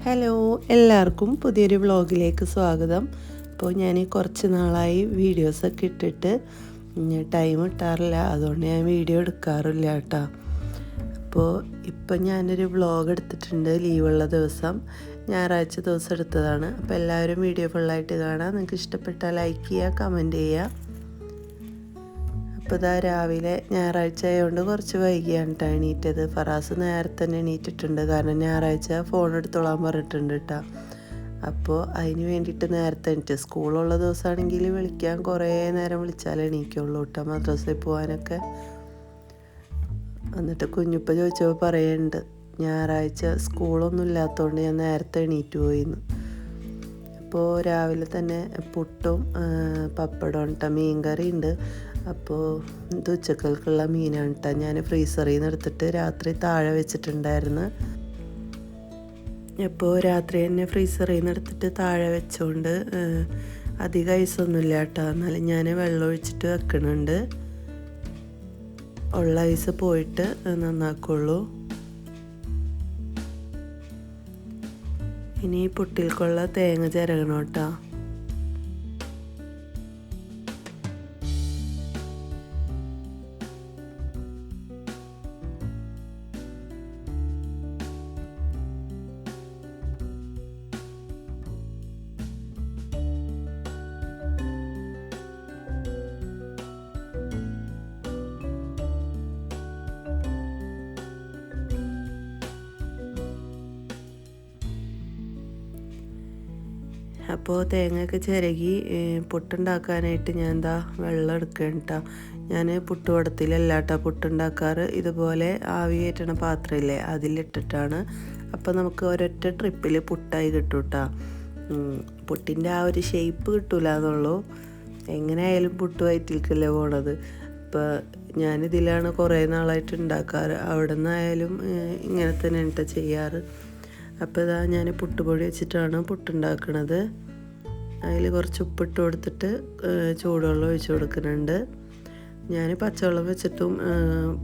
Hello, എല്ലാവർക്കും പുതിയൊരു വ്ളോഗിലേക്ക് സ്വാഗതം. അപ്പോൾ ഞാൻ കുറച്ച് നാളായി വീഡിയോസൊക്കെ ഇട്ടിട്ട് ടൈം കിട്ടാറില്ല, അതുകൊണ്ട് ഞാൻ വീഡിയോ എടുക്കാറില്ല കേട്ടോ. അപ്പോൾ ഇപ്പം ഞാനൊരു വ്ളോഗ് എടുത്തിട്ടുണ്ട്, ലീവുള്ള ദിവസം, ഞായറാഴ്ച ദിവസം എടുത്തതാണ്. അപ്പോൾ എല്ലാവരും വീഡിയോ ഫുള്ളായിട്ട് കാണാം. നിങ്ങൾക്ക് ഇഷ്ടപ്പെട്ടാൽ ലൈക്ക് ചെയ്യുക, കമൻറ്റ് ചെയ്യുക. അപ്പോൾ ഇതാ രാവിലെ ഞായറാഴ്ച ആയതുകൊണ്ട് കുറച്ച് വൈകിയാണ് കേട്ടോ എണീറ്റത്. ഫറാസ് നേരത്തെ തന്നെ എണീറ്റിട്ടുണ്ട്, കാരണം ഞായറാഴ്ച ഫോൺ എടുത്തോളാൻ പറഞ്ഞിട്ടുണ്ട് കേട്ടോ. അപ്പോൾ അതിന് വേണ്ടിയിട്ട് നേരത്തെ എണീറ്റ്. സ്കൂളുള്ള ദിവസമാണെങ്കിൽ വിളിക്കാൻ കുറേ നേരം വിളിച്ചാലേ എണീക്കുള്ളൂ കേട്ടോ, മദ്രസയിൽ പോകാനൊക്കെ. എന്നിട്ട് കുഞ്ഞുപ്പ ചോദിച്ചപ്പോൾ പറയുന്നുണ്ട്, ഞായറാഴ്ച സ്കൂളൊന്നും ഇല്ലാത്തതുകൊണ്ട് ഞാൻ നേരത്തെ എണീറ്റ് പോയിന്ന്. അപ്പോൾ രാവിലെ തന്നെ പുട്ടും പപ്പടവും കേട്ടോ, മീൻ കറി ഉണ്ട്. അപ്പോൾ ഇത് ഉച്ചക്കൽക്കുള്ള മീനാണ് കേട്ടോ. ഞാൻ ഫ്രീസറിൽ നിന്ന് എടുത്തിട്ട് രാത്രി താഴെ വെച്ചിട്ടുണ്ടായിരുന്നു. അപ്പോൾ രാത്രി തന്നെ ഫ്രീസറിൽ നിന്ന് എടുത്തിട്ട് താഴെ വെച്ചുകൊണ്ട് അധികം ഐസൊന്നുമില്ല കേട്ടോ, എന്നാലും ഞാൻ വെള്ളം ഒഴിച്ചിട്ട് വെക്കണുണ്ട്. ഉള്ള ഐസ് പോയിട്ട് നന്നാക്കുള്ളൂ. ഇനി പുട്ടിൽക്കുള്ള തേങ്ങ ചിരകണം കേട്ടോ. അപ്പോൾ തേങ്ങയൊക്കെ ചിരകി പുട്ടുണ്ടാക്കാനായിട്ട് ഞാൻ എന്താ വെള്ളം എടുക്കണം കേട്ടോ. ഞാൻ പുട്ടുകുടത്തിലല്ല കേട്ടോ പുട്ടുണ്ടാക്കാറ്, ഇതുപോലെ ആവി കയറ്റണ പാത്രമില്ലേ അതിലിട്ടിട്ടാണ്. അപ്പോൾ നമുക്ക് ഒരൊറ്റ ട്രിപ്പിൽ പുട്ടായി കിട്ടും കേട്ടോ. പുട്ടിൻ്റെ ആ ഒരു ഷേപ്പ് കിട്ടൂല എന്നുള്ളൂ. എങ്ങനെയായാലും പുട്ട് വയറ്റിലേക്കല്ലേ പോണത്. അപ്പോൾ ഞാനിതിലാണ് കുറേ നാളായിട്ട് ഉണ്ടാക്കാറ്, അവിടെ നിന്നായാലും ഇങ്ങനെ തന്നെ കേട്ടോ ചെയ്യാറ്. അപ്പോൾ ഇതാ ഞാൻ പുട്ടുപൊടി വെച്ചിട്ടാണ് പുട്ടുണ്ടാക്കണത്. അതിൽ കുറച്ച് ഉപ്പിട്ട് കൊടുത്തിട്ട് ചൂടുവെള്ളം ഒഴിച്ച് കൊടുക്കുന്നുണ്ട്. ഞാൻ പച്ചവെള്ളം വെച്ചിട്ടും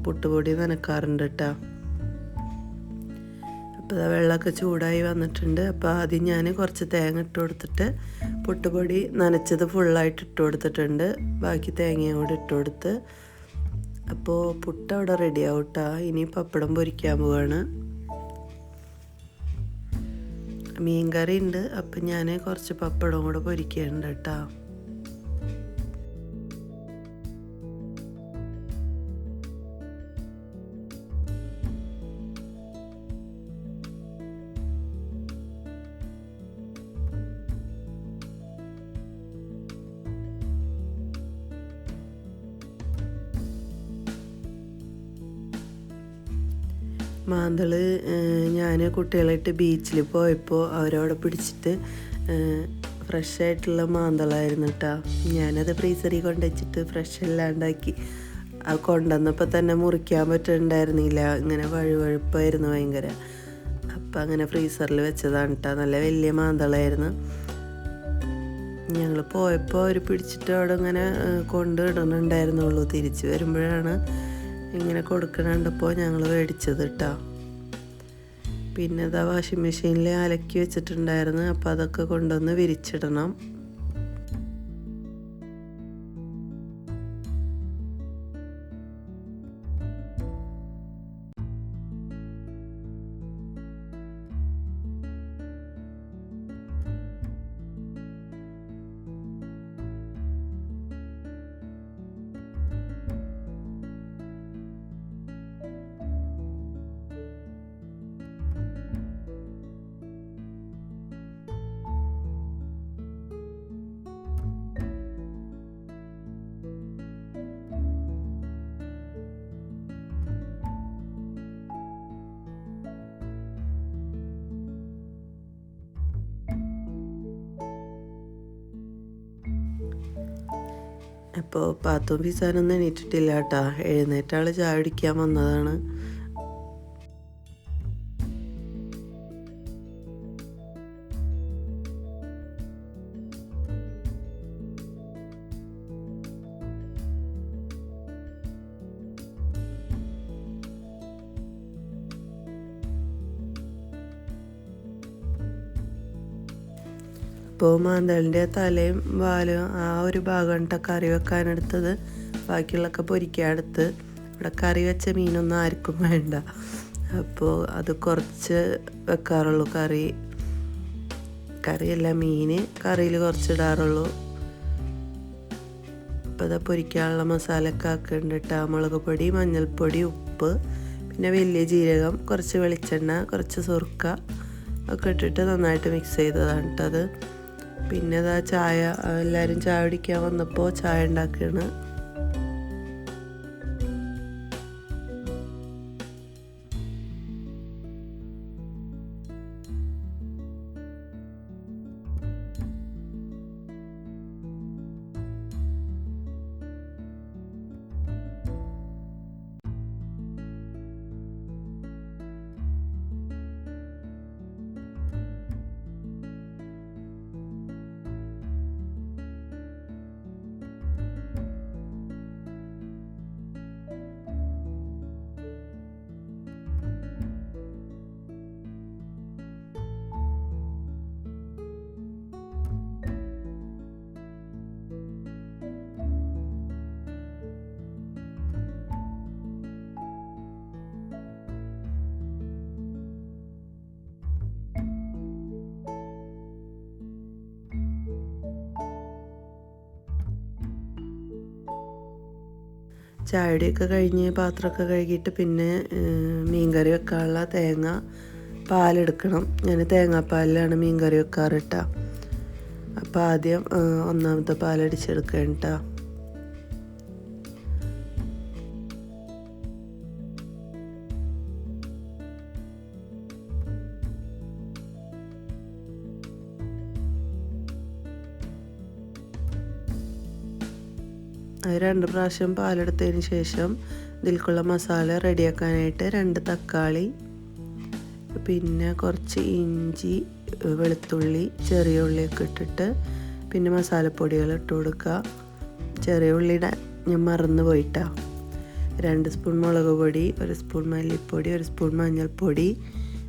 പുട്ടുപൊടി നനക്കാറുണ്ട് കേട്ടോ. അപ്പോൾ ഇതാ വെള്ളമൊക്കെ ചൂടായി വന്നിട്ടുണ്ട്. അപ്പോൾ ആദ്യം ഞാൻ കുറച്ച് തേങ്ങ ഇട്ട് കൊടുത്തിട്ട് പുട്ടുപൊടി നനച്ചത് ഫുള്ളായിട്ട് ഇട്ട് കൊടുത്തിട്ടുണ്ട്. ബാക്കി തേങ്ങയും കൂടി ഇട്ട് കൊടുത്ത് അപ്പോൾ പുട്ട് അവിടെ റെഡിയാവും കേട്ടോ. ഇനി പപ്പടം പൊരിക്കാൻ പോവാണ്. മീൻ കറി ഉണ്ട്, അപ്പം ഞാൻ കുറച്ച് പപ്പടവും കൂടെ പൊരിക്കുന്നുണ്ട് കേട്ടോ. മാന്തൾ ഞാൻ കുട്ടികളായിട്ട് ബീച്ചിൽ പോയപ്പോൾ അവരവിടെ പിടിച്ചിട്ട് ഫ്രഷായിട്ടുള്ള മാന്തളായിരുന്നു കേട്ടോ. ഞാനത് ഫ്രീസറിൽ കൊണ്ടുവച്ചിട്ട് ഫ്രഷ് അല്ലാണ്ടാക്കി. അത് കൊണ്ടുവന്നപ്പോൾ തന്നെ മുറിക്കാൻ പറ്റുന്നുണ്ടായിരുന്നില്ല, ഇങ്ങനെ വഴുവഴുപ്പായിരുന്നു ഭയങ്കര. അപ്പം അങ്ങനെ ഫ്രീസറിൽ വെച്ചതാണ് കേട്ടോ. നല്ല വലിയ മാന്തളായിരുന്നു. ഞങ്ങൾ പോയപ്പോൾ അവർ പിടിച്ചിട്ട് അവിടെ ഇങ്ങനെ കൊണ്ടിടണുണ്ടായിരുന്നുള്ളൂ. തിരിച്ച് വരുമ്പോഴാണ് ഇങ്ങനെ കൊടുക്കണുണ്ടപ്പോൾ ഞങ്ങൾ മേടിച്ചത് കേട്ടോ. പിന്നെ അതാ വാഷിംഗ് മെഷീനിൽ അലക്കി വെച്ചിട്ടുണ്ടായിരുന്നു, അപ്പോൾ അതൊക്കെ കൊണ്ടുവന്ന് വിരിച്ചിടണം. അപ്പോൾ പാത്തും പിസാനൊന്നും എണീറ്റിട്ടില്ല കേട്ടോ. എഴുന്നേറ്റാൾ ചായ കുടിക്കാൻ വന്നതാണ്. ഇപ്പോൾ മാന്തളിൻ്റെ തലയും വാലും ആ ഒരു ഭാഗം കറി വെക്കാനെടുത്തത്. ബാക്കിയുള്ളതൊക്കെ പൊരിക്കാനെടുത്ത്. ഇവിടെ കറി വെച്ച മീനൊന്നും ആർക്കും വേണ്ട. അപ്പോൾ അത് കുറച്ച് വെക്കാറുള്ളൂ. കറിയല്ല, മീൻ കറിയിൽ കുറച്ചിടാറുള്ളൂ. അപ്പോൾ അത് പൊരിക്കാനുള്ള മസാലയൊക്കെ ആക്കുന്നുണ്ട്. മുളക് പൊടി, മഞ്ഞൾപ്പൊടി, ഉപ്പ്, പിന്നെ വലിയ ജീരകം, കുറച്ച് വെളിച്ചെണ്ണ, കുറച്ച് സുർക്ക ഒക്കെ ഇട്ടിട്ട് നന്നായിട്ട് മിക്സ് ചെയ്തതാണ് കേട്ടത്. പിന്നെ അതാ ചായ, എല്ലാവരും ചായ കുടിക്കാൻ വന്നപ്പോൾ ചായ ഉണ്ടാക്കുകയാണ്. ചായയുടെയൊക്കെ കഴിഞ്ഞ് പാത്രമൊക്കെ കഴുകിയിട്ട് പിന്നെ മീൻകറി വെക്കാനുള്ള പാലെടുക്കണം. ഞാൻ തേങ്ങാപ്പാലിലാണ് മീൻകറി വെക്കാറ് കേട്ടോ. അപ്പോൾ ആദ്യം ഒന്നാമത്തെ പാലടിച്ചെടുക്കണം കേട്ടോ. അത് 2 പ്രാവശ്യം പാലെടുത്തതിന് ശേഷം ഇതിലേക്കുള്ള മസാല റെഡിയാക്കാനായിട്ട് 2 തക്കാളി, പിന്നെ കുറച്ച് ഇഞ്ചി, വെളുത്തുള്ളി, ചെറിയ ഉള്ളിയൊക്കെ ഇട്ടിട്ട് പിന്നെ മസാലപ്പൊടികൾ ഇട്ട് കൊടുക്കുക. ചെറിയ ഉള്ളിയുടെ ഞാൻ മറന്നു പോയിട്ടാ. 2 സ്പൂൺ മുളക് പൊടി, 1 സ്പൂൺ മല്ലിപ്പൊടി, 1 സ്പൂൺ മഞ്ഞൾപ്പൊടി,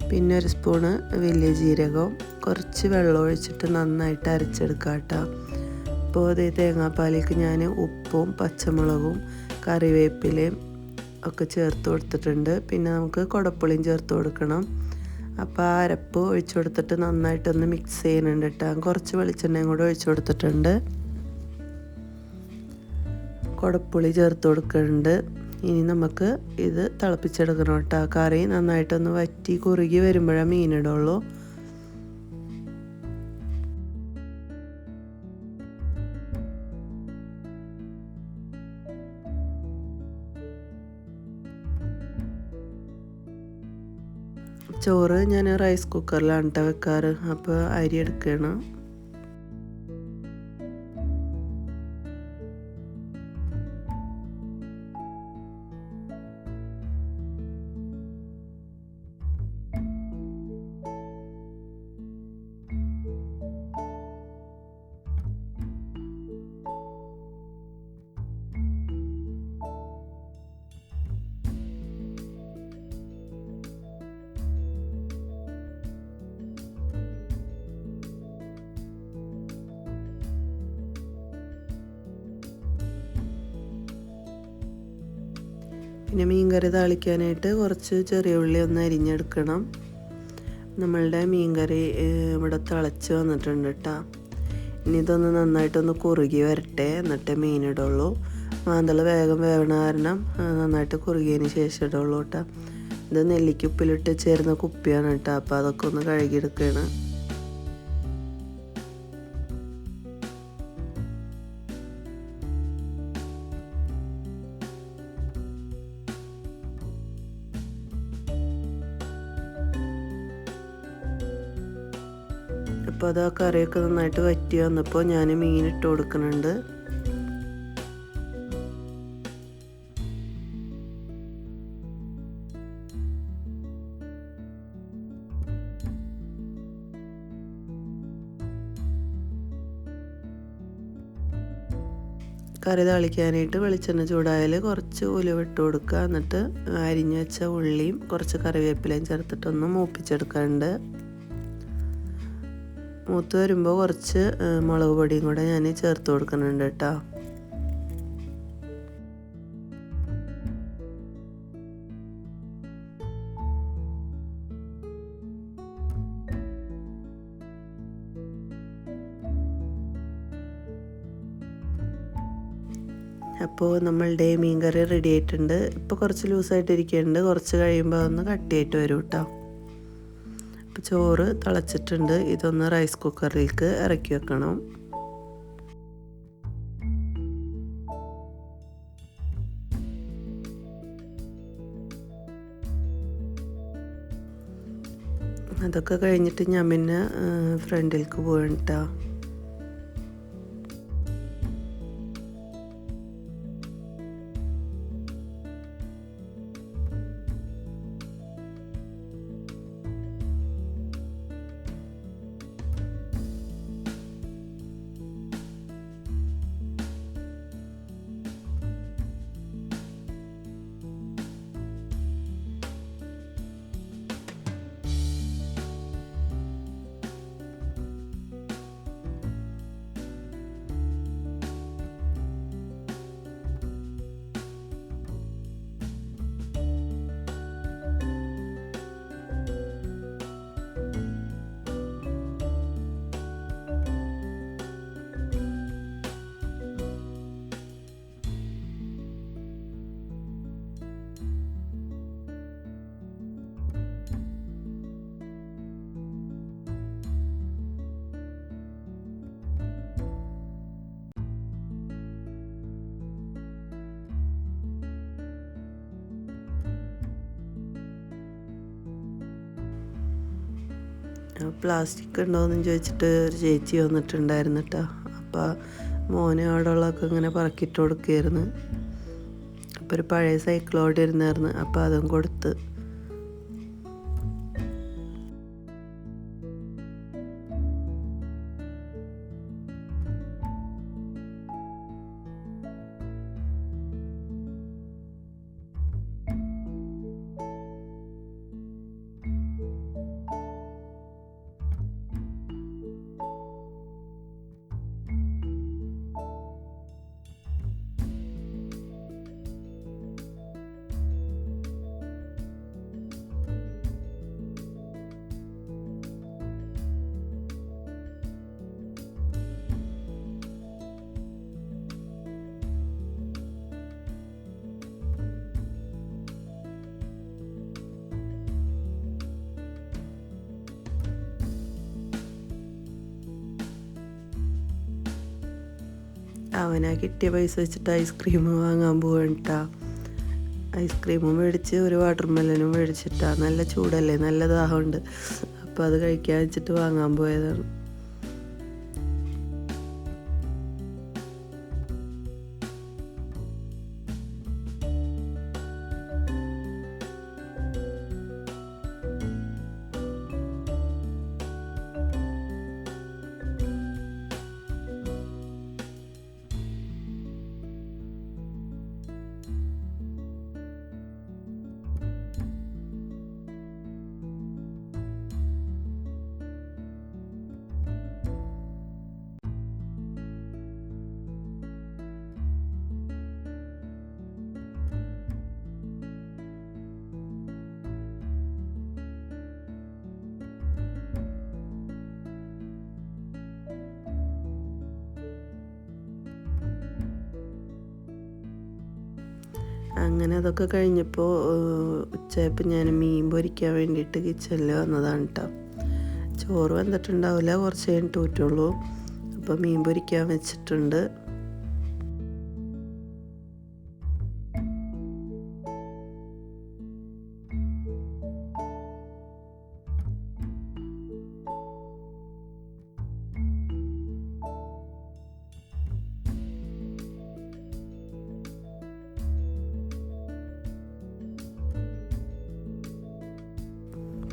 പിന്നെ 1 സ്പൂണ് വലിയ ജീരകം, കുറച്ച് വെള്ളം ഒഴിച്ചിട്ട് നന്നായിട്ട് അരച്ചെടുക്കുക കേട്ടോ. അപ്പോൾ അതേ തേങ്ങാപ്പാലേക്ക് ഞാൻ ഉപ്പും പച്ചമുളകും കറിവേപ്പിലയും ഒക്കെ ചേർത്ത് കൊടുത്തിട്ടുണ്ട്. പിന്നെ നമുക്ക് കുടപ്പുളിയും ചേർത്ത് കൊടുക്കണം. അപ്പോൾ ആ അരപ്പ് ഒഴിച്ചു കൊടുത്തിട്ട് നന്നായിട്ടൊന്ന് മിക്സ് ചെയ്യുന്നുണ്ട് കേട്ടോ. കുറച്ച് വെളിച്ചെണ്ണയും കൂടെ ഒഴിച്ചു കൊടുത്തിട്ടുണ്ട്. കുടപ്പുളി ചേർത്ത് കൊടുക്കുന്നുണ്ട്. ഇനി നമുക്ക് ഇത് തിളപ്പിച്ചെടുക്കണം കേട്ടോ. കറി നന്നായിട്ടൊന്ന് വറ്റി കുറുകി വരുമ്പോഴേ മീനിടുള്ളൂ. ചോറ് ഞാൻ റൈസ് കുക്കറിലാണ് കേട്ടോ വെക്കാറ്. അപ്പോൾ അരി എടുക്കണം. പിന്നെ മീൻകറി താളിക്കാനായിട്ട് കുറച്ച് ചെറിയ ഉള്ളി ഒന്ന് അരിഞ്ഞെടുക്കണം. നമ്മളുടെ മീൻകറി ഇവിടെ തിളച്ച് വന്നിട്ടുണ്ട് കേട്ടോ. ഇനി ഇതൊന്ന് നന്നായിട്ടൊന്ന് കുറുകി വരട്ടെ, എന്നിട്ടേ മീനിടുള്ളൂ. മാന്തൾ വേഗം വേവണ കാരണം നന്നായിട്ട് കുറുകിയതിന് ശേഷം ഇടുള്ളൂ കേട്ടോ. ഇത് നെല്ലിക്കുപ്പിലിട്ട് ചേരുന്ന കുപ്പിയാണ് കേട്ടോ. അപ്പോൾ അതൊക്കെ ഒന്ന് കഴുകിയെടുക്കുകയാണ്. അപ്പോൾ അത് ആ കറിയൊക്കെ നന്നായിട്ട് വറ്റി വന്നപ്പോൾ ഞാൻ മീൻ ഇട്ട് കൊടുക്കുന്നുണ്ട്. കറി താളിക്കാനായിട്ട് വെളിച്ചെണ്ണ ചൂടായാൽ കുറച്ച് ഉലുവ ഇട്ട് കൊടുക്കുക. എന്നിട്ട് അരിഞ്ഞു വെച്ച ഉള്ളിയും കുറച്ച് കറിവേപ്പിലയും ചേർത്തിട്ടൊന്ന് മൂപ്പിച്ചെടുക്കാനുണ്ട്. മൂത്ത് വരുമ്പോൾ കുറച്ച് മുളക് പൊടിയും കൂടെ ഞാൻ ചേർത്ത് കൊടുക്കുന്നുണ്ട് കേട്ടോ. അപ്പോൾ നമ്മളുടെ മീൻ കറി റെഡി ആയിട്ടുണ്ട്. ഇപ്പോൾ കുറച്ച് ലൂസായിട്ട് ഇരിക്കുന്നുണ്ട്, കുറച്ച് കഴിയുമ്പോൾ ഒന്ന് കട്ടിയായിട്ട് വരും കേട്ടോ. അപ്പോൾ ചോറ് തിളച്ചിട്ടുണ്ട്. ഇതൊന്ന് റൈസ് കുക്കറിലേക്ക് ഇറക്കി വെക്കണം. അതൊക്കെ കഴിഞ്ഞിട്ട് ഞാൻ പിന്നെ ഫ്രണ്ടിലേക്ക് പോകണം കേട്ടോ. പ്ലാസ്റ്റിക് ഉണ്ടോയെന്ന് ചോദിച്ചിട്ട് ഒരു ചേച്ചി വന്നിട്ടുണ്ടായിരുന്നു കേട്ടോ. അപ്പോൾ മോനെ അവിടെയുള്ളതൊക്കെ ഇങ്ങനെ പറക്കിയിട്ട് കൊടുക്കുകയായിരുന്നു. അപ്പോൾ ഒരു പഴയ സൈക്കിളോടെ ഇരുന്നായിരുന്നു, അപ്പോൾ അതും കൊടുത്ത്. അവനാ കിട്ടിയ പൈസ വെച്ചിട്ട് ഐസ്ക്രീം വാങ്ങാൻ പോകണ്ടാ. ഐസ്ക്രീമും മേടിച്ച് ഒരു വാട്ടർ മെലനും മേടിച്ചിട്ടാ. നല്ല ചൂടല്ലേ, നല്ല ദാഹമുണ്ട്. അപ്പോൾ അത് കഴിക്കാൻ വെച്ചിട്ട് വാങ്ങാൻ പോയതാണ്. അങ്ങനെ അതൊക്കെ കഴിഞ്ഞപ്പോൾ ഉച്ചയായപ്പോൾ ഞാൻ മീൻ പൊരിക്കാൻ വേണ്ടിയിട്ട് കിച്ചണിൽ വന്നതാണ് കേട്ടോ. ചോറ് വെന്തിട്ടുണ്ടാവില്ല, കുറച്ച് കഴിഞ്ഞിട്ട് ഊറ്റുള്ളൂ. അപ്പോൾ മീൻ പൊരിക്കാൻ വെച്ചിട്ടുണ്ട്.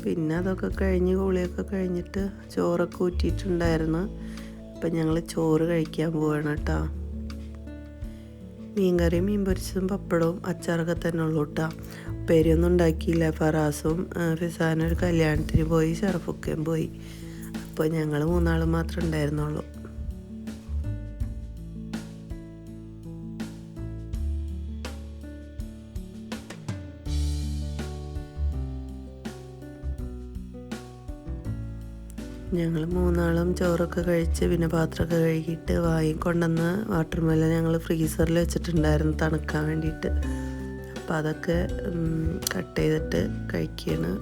പിന്നെ അതൊക്കെ കഴിഞ്ഞ് കുളിയൊക്കെ കഴിഞ്ഞിട്ട് ചോറൊക്കെ ഊറ്റിയിട്ടുണ്ടായിരുന്നു. അപ്പം ഞങ്ങൾ ചോറ് കഴിക്കാൻ പോവാണ് കേട്ടോ. മീൻകറിയും മീൻ പൊരിച്ചതും പപ്പടവും അച്ചാറൊക്കെ തന്നെ ഉള്ളൂ കേട്ടോ. ഉപ്പേരിയൊന്നും ഉണ്ടാക്കിയില്ല. ഫറാസും ഫിസാനും ഒരു കല്യാണത്തിന് പോയി, ഷറഫൊക്കെയും പോയി. അപ്പോൾ ഞങ്ങൾ 3 ആൾ മാത്രമേ ഉണ്ടായിരുന്നുള്ളൂ. ഞങ്ങൾ 3 ആളും ചോറൊക്കെ കഴിച്ച് പിന്നെ പാത്രമൊക്കെ കഴുകിയിട്ട് കൊണ്ടുവന്ന് വാട്ടർ മെലൺ ഞങ്ങൾ ഫ്രീസറിൽ വെച്ചിട്ടുണ്ടായിരുന്നു തണുക്കാൻ വേണ്ടിയിട്ട്. അപ്പോൾ അതൊക്കെ കട്ട് ചെയ്തിട്ട് കഴിക്കുകയാണ്.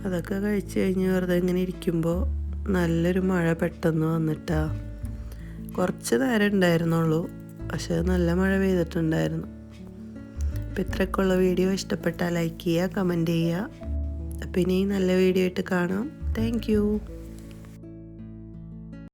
അതൊക്കെ കഴിച്ച് കഴിഞ്ഞ് വെറുതെ ഇങ്ങനെ ഇരിക്കുമ്പോൾ നല്ലൊരു മഴ പെട്ടെന്ന് വന്നിട്ടാ. കുറച്ച് നേരം ഉണ്ടായിരുന്നുള്ളൂ, പക്ഷേ നല്ല മഴ പെയ്തിട്ടുണ്ടായിരുന്നു. അപ്പോൾ ഇത്രയൊക്കെയുള്ള വീഡിയോ ഇഷ്ടപ്പെട്ടാൽ ലൈക്ക് ചെയ്യുക, കമൻറ്റ് ചെയ്യുക. അപ്പോൾ ഇനി നല്ല വീഡിയോ ആയിട്ട് കാണാം. താങ്ക്